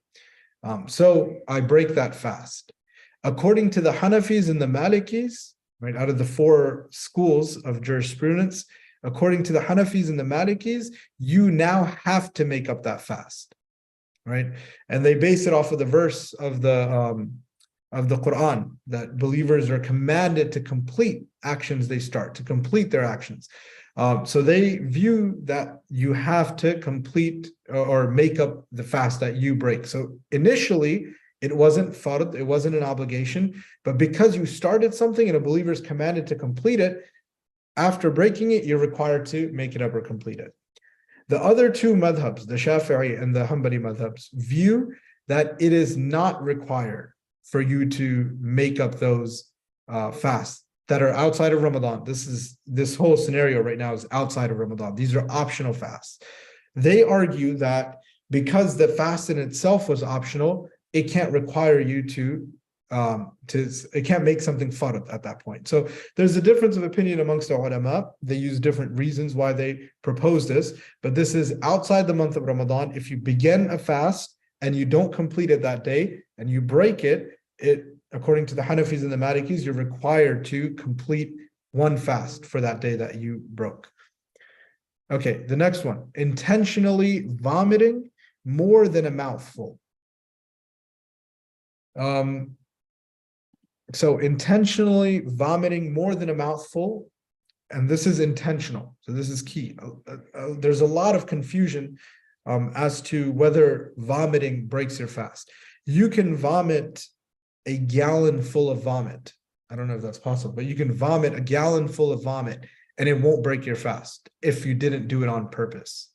So I break that fast. According to the Hanafis and the Malikis, right, out of the four schools of jurisprudence, according to the Hanafis and the Malikis, you now have to make up that fast, right? And they base it off of the verse of the Quran, that believers are commanded to complete actions they start, to complete their actions. So they view that you have to complete or make up the fast that you break. So initially, it wasn't fard, it wasn't an obligation, but because you started something and a believer is commanded to complete it, after breaking it, you're required to make it up or complete it. The other two madhabs, the Shafi'i and the Hanbali madhabs, view that it is not required for you to make up those fasts that are outside of Ramadan. This whole scenario right now is outside of Ramadan. These are optional fasts. They argue that because the fast in itself was optional, it can't require you to it can't make something fard at that point. So there's a difference of opinion amongst the ulama. They use different reasons why they propose this, but this is outside the month of Ramadan. If you begin a fast and you don't complete it that day and you break it, according to the Hanafis and the Malikis, you're required to complete one fast for that day that you broke. Okay, the next one, intentionally vomiting more than a mouthful. So intentionally vomiting more than a mouthful, and this is intentional, so this is key. There's a lot of confusion as to whether vomiting breaks your fast. You can vomit a gallon full of vomit. I don't know if that's possible, but you can vomit a gallon full of vomit and it won't break your fast if you didn't do it on purpose.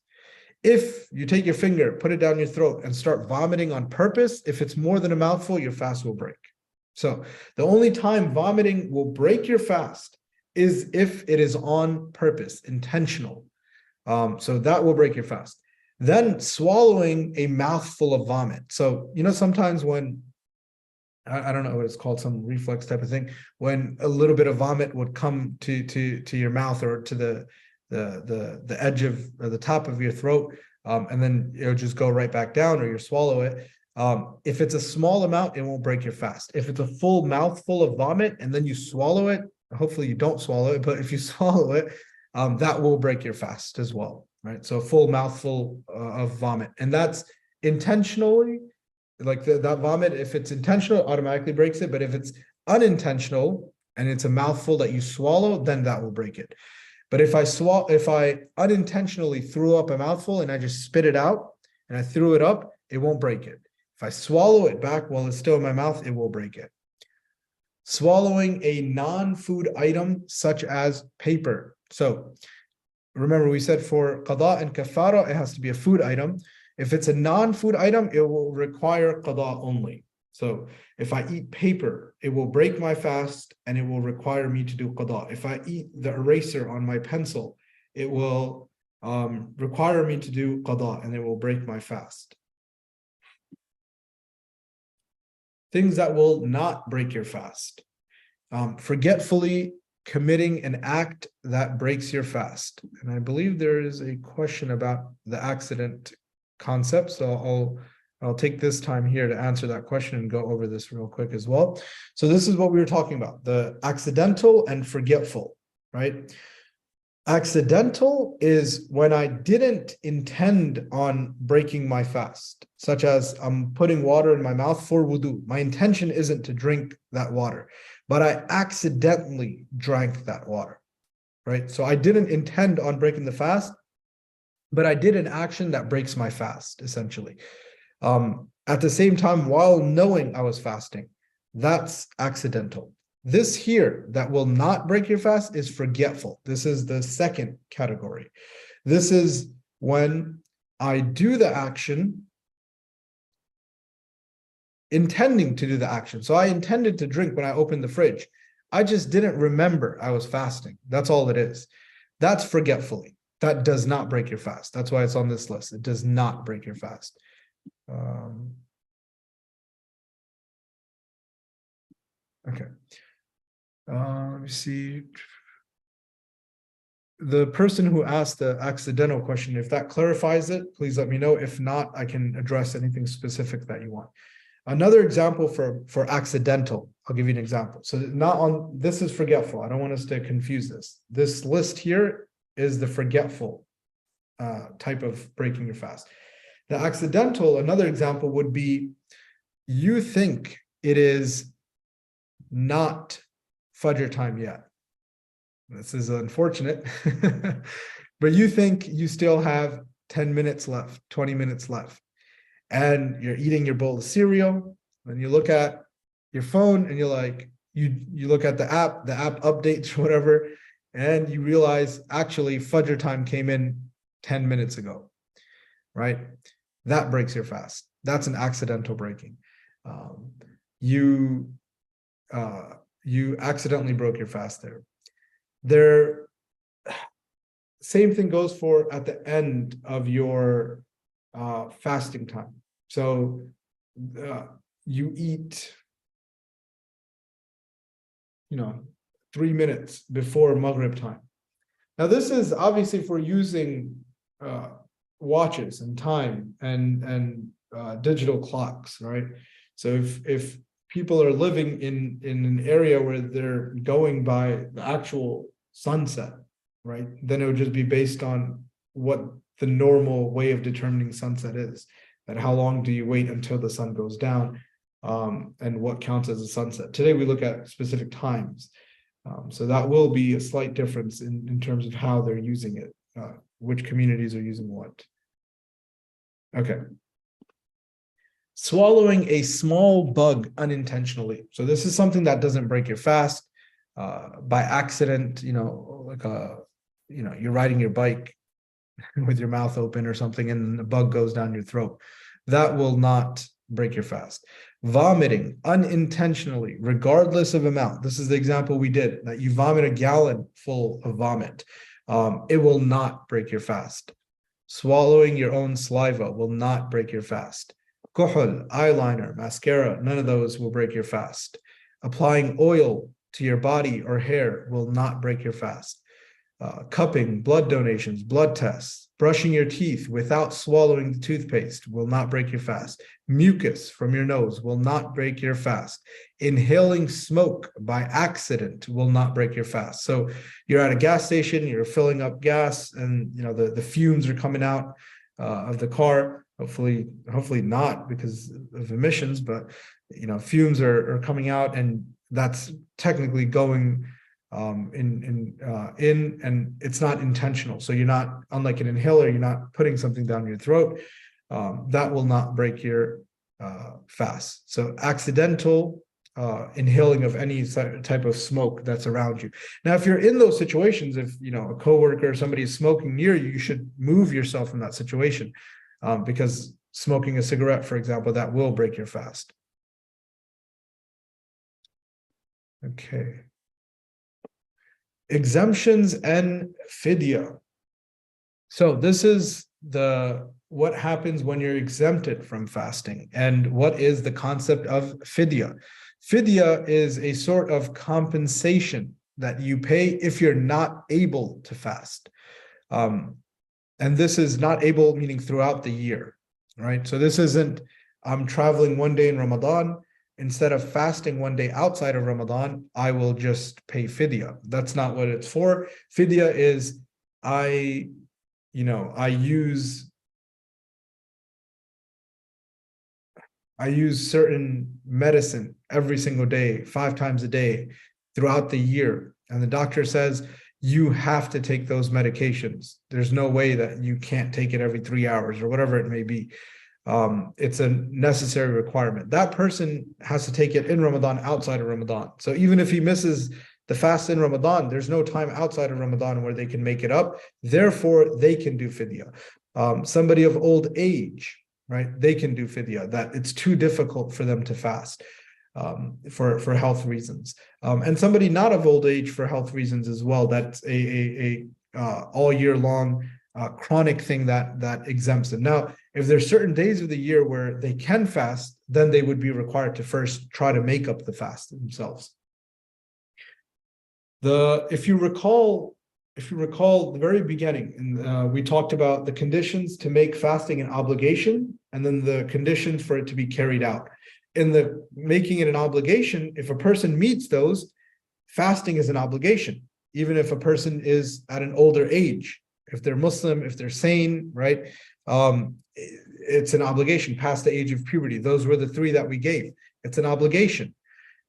If you take your finger, put it down your throat and start vomiting on purpose, if it's more than a mouthful, your fast will break. So the only time vomiting will break your fast is if it is on purpose, intentional. So that will break your fast. Then swallowing a mouthful of vomit. So, sometimes when, I don't know what it's called, some reflex type of thing, when a little bit of vomit would come to your mouth or to the edge of, or the top of your throat, and then it'll just go right back down, or you swallow it. If it's a small amount, it won't break your fast. If it's a full mouthful of vomit and then you swallow it, hopefully you don't swallow it, but if you swallow it, that will break your fast as well, right? So a full mouthful of vomit, and that's intentionally, like that vomit, if it's intentional, automatically breaks it. But if it's unintentional and it's a mouthful that you swallow, then that will break it. But if I unintentionally threw up a mouthful and I just spit it out and I threw it up, it won't break it. If I swallow it back while it's still in my mouth, it will break it. Swallowing a non-food item such as paper. So remember, we said for qada and kafara, it has to be a food item. If it's a non-food item, it will require qada only. So if I eat paper, it will break my fast and it will require me to do qada. If I eat the eraser on my pencil, it will require me to do qada and it will break my fast. Things that will not break your fast. Forgetfully committing an act that breaks your fast. And I believe there is a question about the accident concept, so I'll take this time here to answer that question and go over this real quick as well. So this is what we were talking about, the accidental and forgetful, right? Accidental is when I didn't intend on breaking my fast, such as I'm putting water in my mouth for wudu. My intention isn't to drink that water, but I accidentally drank that water, right? So I didn't intend on breaking the fast, but I did an action that breaks my fast, essentially. At the same time, while knowing I was fasting, that's accidental. This here that will not break your fast is forgetful. This is the second category. This is when I do the action intending to do the action. So I intended to drink when I opened the fridge. I just didn't remember I was fasting. That's all it is. That's forgetfully. That does not break your fast. That's why it's on this list. It does not break your fast. Okay. Let me see. The person who asked the accidental question, if that clarifies it, please let me know. If not, I can address anything specific that you want. Another example for accidental, I'll give you an example. So this is forgetful. I don't want us to confuse this. This list here is the forgetful type of breaking your fast. The accidental, another example would be, you think it is not Fajr time yet. This is unfortunate, but you think you still have 10 minutes left, 20 minutes left, and you're eating your bowl of cereal, and you look at your phone and you're like, you look at the app updates or whatever, and you realize actually Fajr time came in 10 minutes ago, right? That breaks your fast. That's an accidental breaking. You accidentally broke your fast there. Same thing goes for at the end of your fasting time. So you eat, 3 minutes before Maghrib time. Now this is obviously for using watches and time and digital clocks, right? So if people are living in an area where they're going by the actual sunset, right, then it would just be based on what the normal way of determining sunset is, and how long do you wait until the sun goes down, and what counts as a sunset. Today we look at specific times, so that will be a slight difference in terms of how they're using it, which communities are using what. Okay. Swallowing a small bug unintentionally. So this is something that doesn't break your fast by accident. You're riding your bike with your mouth open or something, and a bug goes down your throat. That will not break your fast. Vomiting unintentionally, regardless of amount. This is the example we did, that you vomit a gallon full of vomit. It will not break your fast. Swallowing your own saliva will not break your fast. Kuhul, eyeliner, mascara, none of those will break your fast. Applying oil to your body or hair will not break your fast. Cupping, blood donations, blood tests, brushing your teeth without swallowing the toothpaste will not break your fast. Mucus from your nose will not break your fast. Inhaling smoke by accident will not break your fast. So you're at a gas station, you're filling up gas, and the fumes are coming out of the car. Hopefully not because of emissions, but fumes are coming out, and that's technically going in, and it's not intentional. So you're not, unlike an inhaler, you're not putting something down your throat. That will not break your fast. So accidental inhaling of any type of smoke that's around you. Now, if you're in those situations, if a coworker or somebody is smoking near you, you should move yourself from that situation, because smoking a cigarette, for example, that will break your fast. Okay. Exemptions and fidya. So this is what happens when you're exempted from fasting, and what is the concept of fidya. Fidya is a sort of compensation that you pay if you're not able to fast. And this is not able, meaning throughout the year, right? So this isn't I'm traveling one day in Ramadan. Instead of fasting one day outside of Ramadan, I will just pay fidya. That's not what it's for. Fidya is I use certain medicine every single day, 5 times a day throughout the year. And the doctor says, you have to take those medications. There's no way that you can't take it every 3 hours or whatever it may be. It's a necessary requirement. That person has to take it in Ramadan, outside of Ramadan. So even if he misses the fast in Ramadan, there's no time outside of Ramadan where they can make it up. Therefore, they can do fidya. Somebody of old age, right? They can do fidya. That it's too difficult for them to fast for health reasons. And somebody not of old age for health reasons as well. That's a all year long chronic thing that exempts them. Now, if there's certain days of the year where they can fast, then they would be required to first try to make up the fast themselves. If you recall the very beginning, we talked about the conditions to make fasting an obligation, and then the conditions for it to be carried out. In the making it an obligation, if a person meets those, fasting is an obligation, even if a person is at an older age. If they're Muslim, if they're sane, right? It's an obligation past the age of puberty. Those were the 3 that we gave. It's an obligation.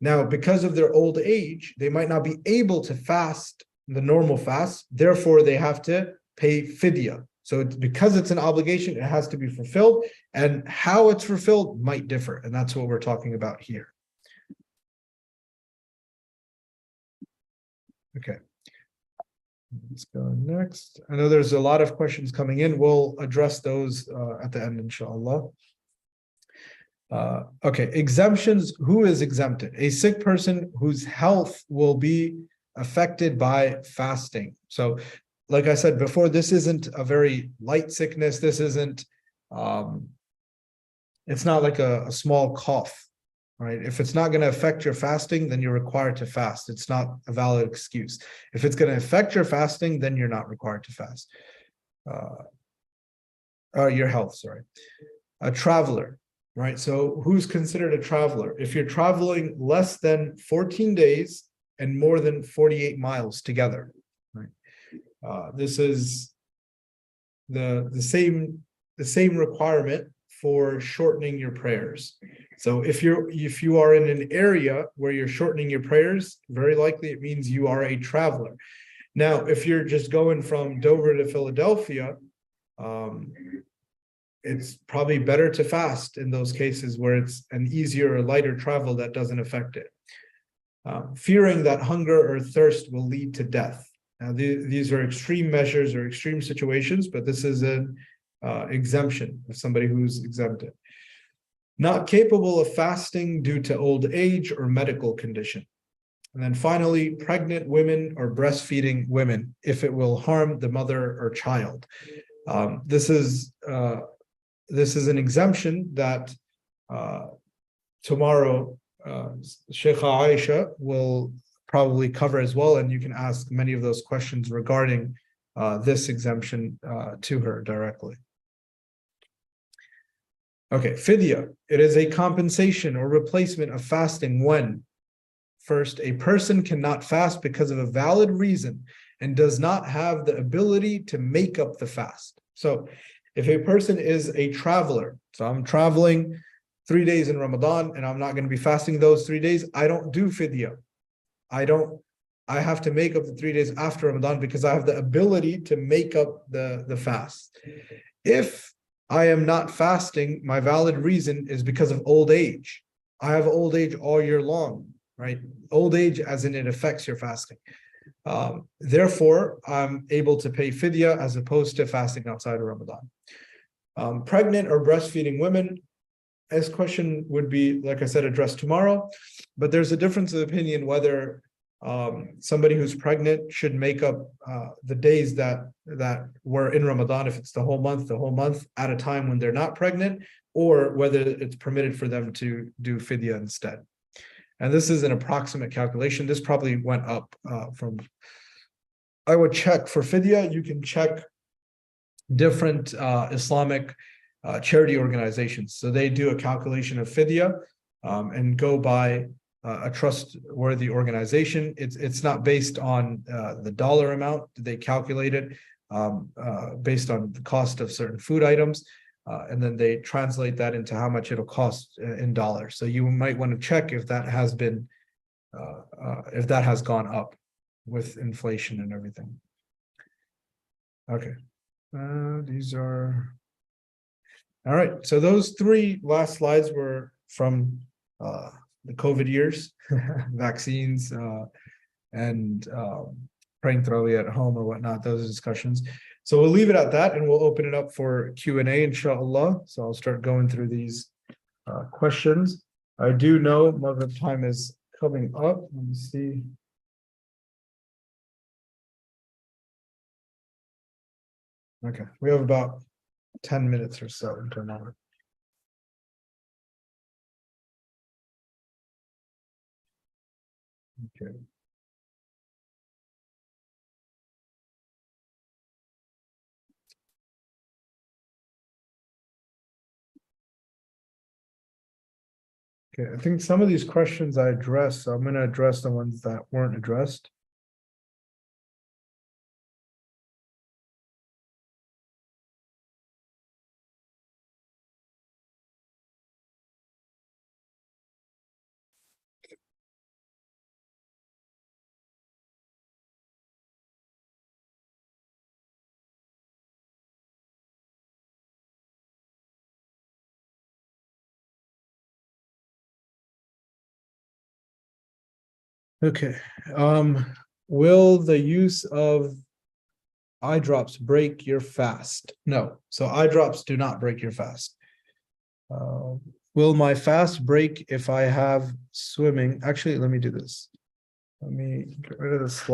Now, because of their old age, they might not be able to fast the normal fast. Therefore, they have to pay fidya. So because it's an obligation, it has to be fulfilled. And how it's fulfilled might differ. And that's what we're talking about here. Okay. Let's go next. I know there's a lot of questions coming in. We'll address those at the end, inshallah. Okay, exemptions. Who is exempted? A sick person whose health will be affected by fasting. So, like I said before, this isn't a very light sickness. This isn't, it's not like a small cough, right? If it's not going to affect your fasting, then you're required to fast. It's not a valid excuse. If it's going to affect your fasting, then you're not required to fast. Your health, sorry. A traveler, right? So who's considered a traveler? If you're traveling less than 14 days and more than 48 miles together, right? This is the same requirement for shortening your prayers. So if you are in an area where you're shortening your prayers, very likely it means you are a traveler. Now, if you're just going from Dover to Philadelphia, it's probably better to fast in those cases where it's an easier or lighter travel that doesn't affect it. Fearing that hunger or thirst will lead to death. Now, these are extreme measures or extreme situations, but this is an exemption of somebody who's exempted. Not capable of fasting due to old age or medical condition. And then finally, pregnant women or breastfeeding women, if it will harm the mother or child. This is an exemption that tomorrow Sheikh Aisha will probably cover as well, and you can ask many of those questions regarding this exemption to her directly. Okay, fidya. It is a compensation or replacement of fasting when, first, a person cannot fast because of a valid reason and does not have the ability to make up the fast. So if a person is a traveler, so I'm traveling 3 days in Ramadan and I'm not going to be fasting those 3 days, I don't do fidya. I have to make up the 3 days after Ramadan because I have the ability to make up the fast. If I am not fasting, my valid reason is because of old age. I have old age all year long, right? Old age as in it affects your fasting. Therefore, I'm able to pay fidya as opposed to fasting outside of Ramadan. Pregnant or breastfeeding women, this question would be, like I said, addressed tomorrow, but there's a difference of opinion whether somebody who's pregnant should make up the days that were in Ramadan, if it's the whole month at a time when they're not pregnant, or whether it's permitted for them to do fidya instead. And this is an approximate calculation. This probably went up from, I would check for fidya. You can check different Islamic charity organizations. So they do a calculation of fidya and go by a trustworthy organization. It's not based on the dollar amount. They calculate it based on the cost of certain food items. And then they translate that into how much it'll cost in dollars. So you might want to check if that has been, if that has gone up with inflation and everything. Okay, these are, all right. So those three last slides were from the COVID years, vaccines and praying Tarawih at home or whatnot, those discussions. So we'll leave it at that and we'll open it up for Q&A, inshallah. So I'll start going through these questions. I do know Maghrib time is coming up. Let me see. Okay, we have about 10 minutes or so until now. Okay. Okay, I think some of these questions I addressed, so I'm going to address the ones that weren't addressed. Okay, will the use of eye drops break your fast? No, so eye drops do not break your fast. Will my fast break if I have swimming? Actually, let me do this. Let me get rid of this slide.